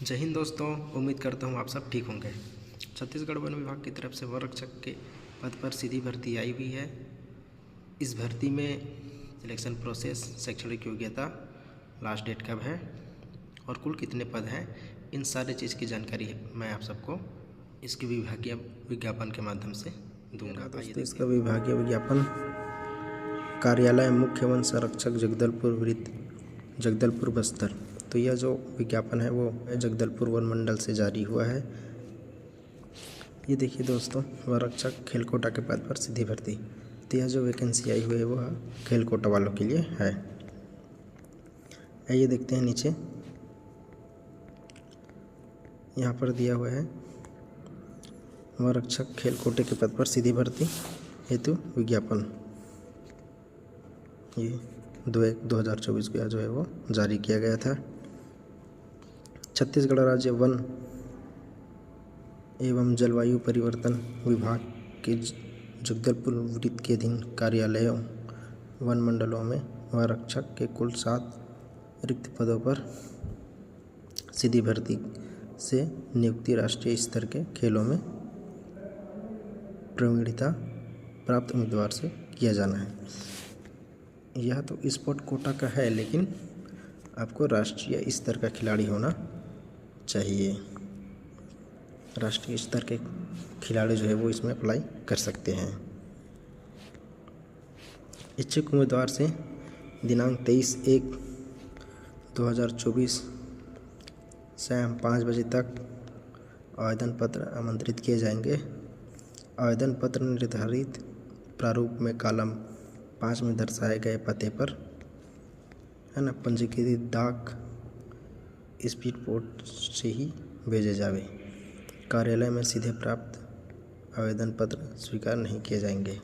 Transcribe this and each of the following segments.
जय हिंद दोस्तों, उम्मीद करता हूँ आप सब ठीक होंगे। छत्तीसगढ़ वन विभाग की तरफ से वन रक्षक के पद पर सीधी भर्ती आई हुई है। इस भर्ती में सिलेक्शन प्रोसेस, शैक्षणिक योग्यता, लास्ट डेट कब है और कुल कितने पद हैं, इन सारी चीज़ की जानकारी मैं आप सबको इसके विभागीय विज्ञापन के माध्यम से दूंगा। दोस्तों, इसका विभागीय विज्ञापन कार्यालय मुख्य वन संरक्षक जगदलपुर वृत्त, जगदलपुर बस्तर। तो यह जो विज्ञापन है वो जगदलपुर वन मंडल से जारी हुआ है। ये देखिए दोस्तों, वन रक्षक खेल कोटा के पद पर सीधी भर्ती। तो यह जो वैकेंसी आई हुई है वह खेल कोटा वालों के लिए है। आइए देखते हैं नीचे, यहाँ पर दिया हुआ है वन रक्षक खेल कोटे के पद पर सीधी भर्ती हेतु विज्ञापन। ये 2/1/2024 को जो है वो जारी किया गया था। छत्तीसगढ़ राज्य वन एवं जलवायु परिवर्तन विभाग के जगदलपुर वृत्त के अधीन कार्यालयों वन मंडलों में वन रक्षक के कुल 7 रिक्त पदों पर सीधी भर्ती से नियुक्ति राष्ट्रीय स्तर के खेलों में प्रवीणता प्राप्त उम्मीदवार से किया जाना है। यह तो स्पोर्ट कोटा का है, लेकिन आपको राष्ट्रीय स्तर का खिलाड़ी होना चाहिए। राष्ट्रीय स्तर के खिलाड़ी जो है वो इसमें अप्लाई कर सकते हैं। इच्छुक उम्मीदवार से दिनांक 23/1/2024 शाम 5 बजे तक आवेदन पत्र आमंत्रित किए जाएंगे। आवेदन पत्र निर्धारित प्रारूप में कॉलम 5 में दर्शाए गए पते पर है ना पंजीकृत डाक स्पीड पोस्ट से ही भेजे जावे। कार्यालय में सीधे प्राप्त आवेदन पत्र स्वीकार नहीं किए जाएंगे।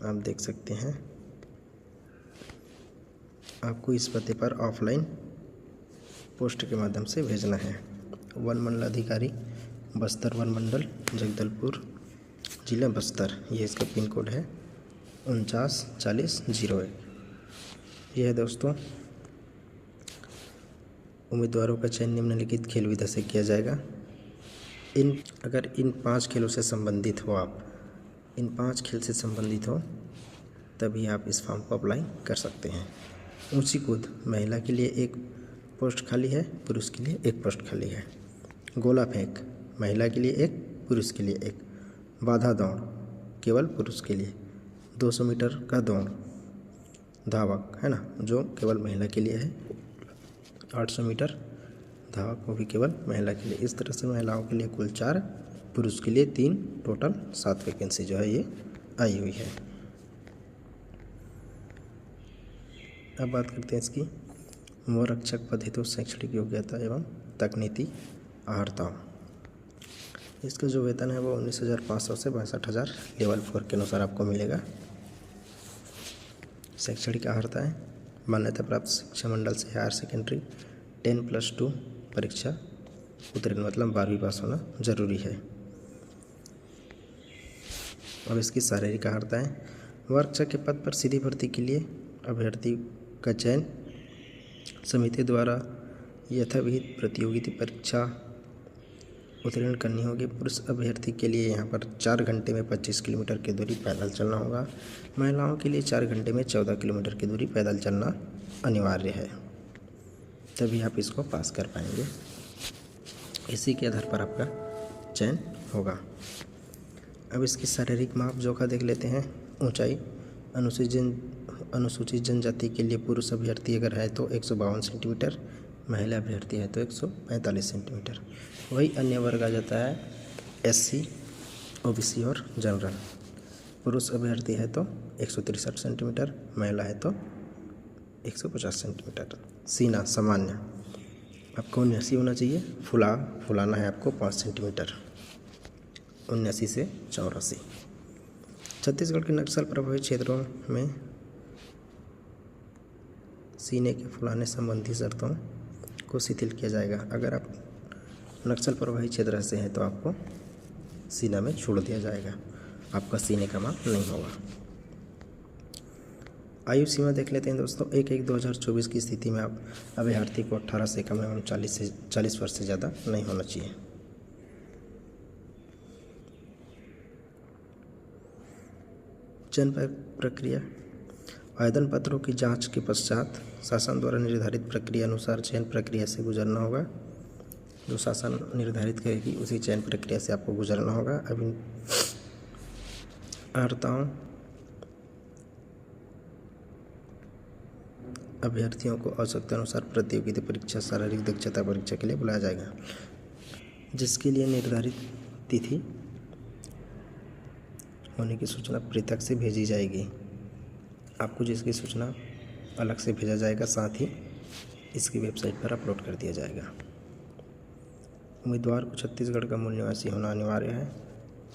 आप देख सकते हैं, आपको इस पते पर ऑफलाइन पोस्ट के माध्यम से भेजना है। वन मंडल अधिकारी बस्तर वन मंडल जगदलपुर जिला बस्तर, ये इसका पिन कोड है 494001। यह है दोस्तों, उम्मीदवारों का चयन निम्नलिखित खेल विधा से किया जाएगा। अगर इन 5 खेलों से संबंधित हो, आप इन 5 खेल से संबंधित हो तभी आप इस फॉर्म को अप्लाई कर सकते हैं। ऊंची कूद महिला के लिए 1 पोस्ट खाली है, पुरुष के लिए 1 पोस्ट खाली है। गोला फेंक महिला के लिए 1, पुरुष के लिए 1। बाधा दौड़ केवल पुरुष के लिए। 200 मीटर का दौड़ धावक है ना, जो केवल महिला के लिए है। 800 मीटर धावक वो भी केवल महिला के लिए। इस तरह से महिलाओं के लिए कुल 4, पुरुष के लिए 3, टोटल 7 वैकेंसी जो है ये आई हुई है। अब बात करते हैं इसकी वन रक्षक पद हेतु शैक्षणिक योग्यता एवं तकनीकी अर्हता। इसका जो वेतन है वो 19,500 से 62,000 लेवल 4 के अनुसार आपको मिलेगा। शैक्षणिक अर्हता है मान्यता प्राप्त शिक्षा मंडल से हायर सेकेंडरी 10+2 परीक्षा उत्तीर्ण, मतलब 12वीं पास होना जरूरी है। अब इसकी शारीरिक अर्हता है रक्षक के पद पर सीधी भर्ती के लिए अभ्यर्थी का चयन समिति द्वारा यथाविहित प्रतियोगिता परीक्षा उत्तीर्ण करनी होगी। पुरुष अभ्यर्थी के लिए यहाँ पर 4 घंटे में 25 किलोमीटर की दूरी पैदल चलना होगा। महिलाओं के लिए 4 घंटे में 14 किलोमीटर की दूरी पैदल चलना अनिवार्य है, तभी आप इसको पास कर पाएंगे। इसी के आधार पर आपका चयन होगा। अब इसकी शारीरिक माप जोखा देख लेते हैं। ऊंचाई अनुसूचित जनजाति के लिए पुरुष अभ्यर्थी अगर है तो 152 सेंटीमीटर, महिला अभ्यर्थी है तो 145 सेंटीमीटर। वही अन्य वर्ग आ जाता है SC, OBC और जनरल। पुरुष अभ्यर्थी है तो 163 सेंटीमीटर, महिला है तो 150 सेंटीमीटर। सीना सामान्य आपको 79 होना चाहिए। फुलाना है आपको 5 सेंटीमीटर, 79 से 84। छत्तीसगढ़ के नक्सल प्रभावित क्षेत्रों में सीने के फुलाने संबंधी शर्तों को शिथिल किया जाएगा। अगर आप नक्सल प्रभावित क्षेत्र से हैं तो आपको सीना में छोड़ दिया जाएगा, आपका सीने का माप नहीं होगा। आयु सीमा देख लेते हैं दोस्तों। 1/1/2024 की स्थिति में आप अभ्यर्थी को 18 से कम एवं 40 वर्ष से ज़्यादा नहीं होना चाहिए। चयन प्रक्रिया। आवेदन पत्रों की जांच के पश्चात शासन द्वारा निर्धारित प्रक्रिया अनुसार चयन प्रक्रिया से गुजरना होगा। जो शासन निर्धारित करेगी उसी चयन प्रक्रिया से आपको गुजरना होगा। अभी अभ्यर्थियों को आवश्यकता अनुसार प्रतियोगिता परीक्षा, शारीरिक दक्षता परीक्षा के लिए बुलाया जाएगा, जिसके लिए निर्धारित तिथि होने की सूचना पृथक से भेजी जाएगी। आपको जिसकी सूचना अलग से भेजा जाएगा, साथ ही इसकी वेबसाइट पर अपलोड कर दिया जाएगा। उम्मीदवार को छत्तीसगढ़ का मूल निवासी होना अनिवार्य है।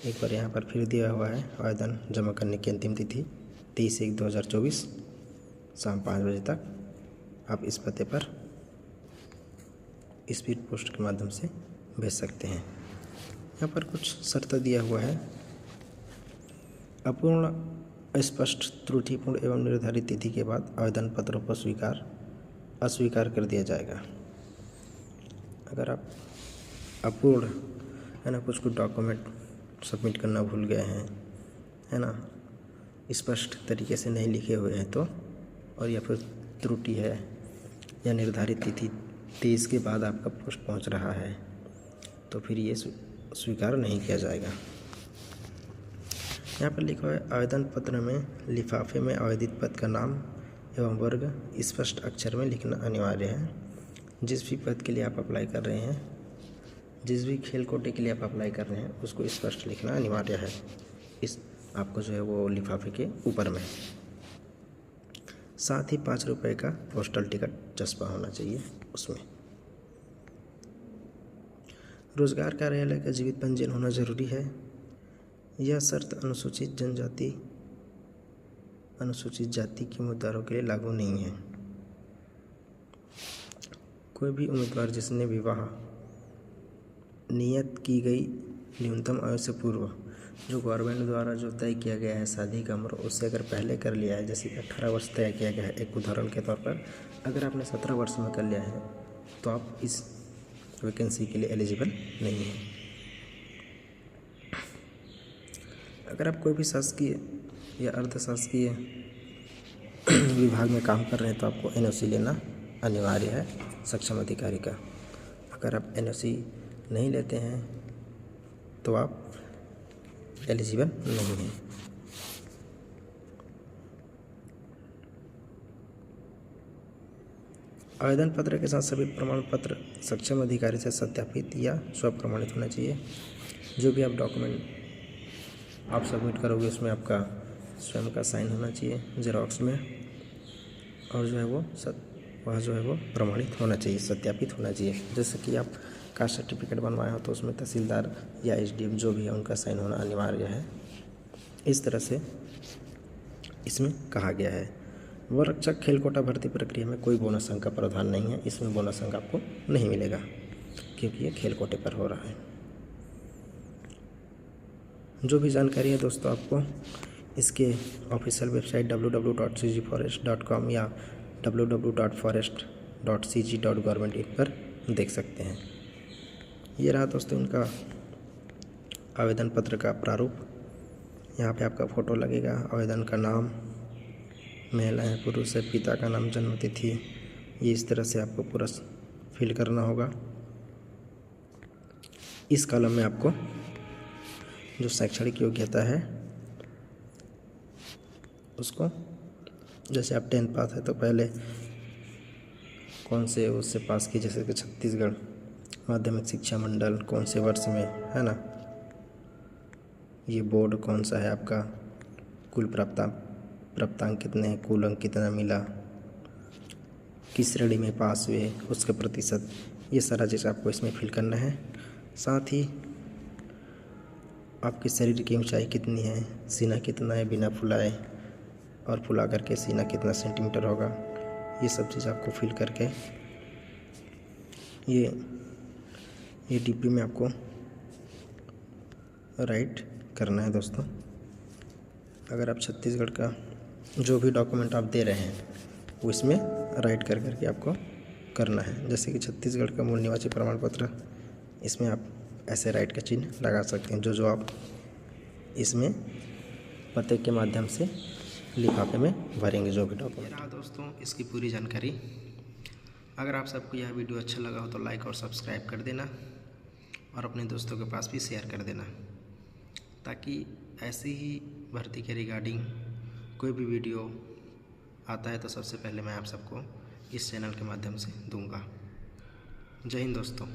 एक बार यहाँ पर फिर दिया हुआ है, आवेदन जमा करने की अंतिम तिथि 23/1/2024 शाम 5 बजे तक। आप इस पते पर स्पीड पोस्ट के माध्यम से भेज सकते हैं। यहाँ पर कुछ शर्त दिया हुआ है। अपूर्ण, अस्पष्ट, त्रुटिपूर्ण एवं निर्धारित तिथि के बाद आवेदन पत्रों को अस्वीकार कर दिया जाएगा। अगर आप अपूर्ण है ना, कुछ डॉक्यूमेंट सबमिट करना भूल गए हैं, है ना, स्पष्ट तरीके से नहीं लिखे हुए हैं तो, और या फिर त्रुटि है या निर्धारित तिथि 23 के बाद आपका पोस्ट पहुंच रहा है, तो फिर ये स्वीकार नहीं किया जाएगा। यहाँ पर लिखा है आवेदन पत्र में लिफाफे में आवेदित पद का नाम एवं वर्ग स्पष्ट अक्षर में लिखना अनिवार्य है। जिस भी पद के लिए आप अप्लाई कर रहे हैं, जिस भी खेल कोटे के लिए आप अप्लाई कर रहे हैं, उसको स्पष्ट लिखना अनिवार्य है। इस आपको जो है वो लिफाफे के ऊपर में। साथ ही 5 रुपये का पोस्टल टिकट चस्पा होना चाहिए उसमें। रोजगार कार्यालय का जीवित पंजीयन होना जरूरी है। यह शर्त अनुसूचित जाति के उम्मीदवारों के लिए लागू नहीं है। कोई भी उम्मीदवार जिसने विवाह नियत की गई न्यूनतम आयु से पूर्व, जो गवर्नमेंट द्वारा जो तय किया गया है शादी का उम्र, उससे अगर पहले कर लिया है, जैसे कि 18 वर्ष तय किया गया है, एक उदाहरण के तौर पर, अगर आपने 17 वर्ष में कर लिया है तो आप इस वैकेंसी के लिए एलिजिबल नहीं हैं। अगर आप कोई भी शासकीय या अर्धशासकीय विभाग में काम कर रहे हैं तो आपको NOC लेना अनिवार्य है सक्षम अधिकारी का। अगर आप NOC नहीं लेते हैं तो आप एलिजिबल नहीं हैं। आवेदन पत्र के साथ सभी प्रमाण पत्र सक्षम अधिकारी से सत्यापित या स्वप्रमाणित होना चाहिए। जो भी आप डॉक्यूमेंट आप सबमिट करोगे उसमें आपका स्वयं का साइन होना चाहिए जेरॉक्स में, और जो है वो वह जो है वो प्रमाणित होना चाहिए, सत्यापित होना चाहिए। जैसे कि आप कास्ट सर्टिफिकेट बनवाए हो तो उसमें तहसीलदार या SDM जो भी है उनका साइन होना अनिवार्य है। इस तरह से इसमें कहा गया है। वररक्षक खेल कोटा भर्ती प्रक्रिया में कोई बोनस अंक का प्रावधान नहीं है। इसमें बोनस अंक आपको नहीं मिलेगा क्योंकि ये खेल कोटे पर हो रहा है। जो भी जानकारी है दोस्तों आपको इसके ऑफिशियल वेबसाइट www.cgforest.com या www.forest.cg.government पर देख सकते हैं। ये रहा दोस्तों इनका आवेदन पत्र का प्रारूप। यहाँ पे आपका फ़ोटो लगेगा, आवेदन का नाम, महिला है पुरुष है, पिता का नाम, जन्म तिथि, ये इस तरह से आपको पूरा फिल करना होगा। इस कॉलम में आपको जो शैक्षणिक योग्यता है उसको, जैसे आप 10th पास है तो पहले कौन से उससे पास की, जैसे कि छत्तीसगढ़ माध्यमिक शिक्षा मंडल कौन से वर्ष में, है ना, ये बोर्ड कौन सा है आपका, कुल प्राप्तांक कितने हैं, कुल अंक कितना मिला, किस श्रेणी में पास हुए, उसका प्रतिशत, ये सारा चीज़ आपको इसमें फिल करना है। साथ ही आपके शरीर की ऊंचाई कितनी है, सीना कितना है बिना फुलाए, और फुला करके सीना कितना सेंटीमीटर होगा, ये सब चीज़ आपको फिल करके ये डिब्बी में आपको राइट करना है दोस्तों। अगर आप छत्तीसगढ़ का जो भी डॉक्यूमेंट आप दे रहे हैं वो इसमें राइट कर करके आपको करना है। जैसे कि छत्तीसगढ़ का मूल निवासी प्रमाण पत्र, इसमें आप ऐसे राइट का चिन्ह लगा सकते हैं। जो आप इसमें पते के माध्यम से लिफाफे में भरेंगे जो भी डॉक्यूमेंट। रहा दोस्तों इसकी पूरी जानकारी। अगर आप सबको यह वीडियो अच्छा लगा हो तो लाइक और सब्सक्राइब कर देना और अपने दोस्तों के पास भी शेयर कर देना, ताकि ऐसी ही भर्ती के रिगार्डिंग कोई भी वीडियो आता है तो सबसे पहले मैं आप सबको इस चैनल के माध्यम से दूंगा। जय हिंद दोस्तों।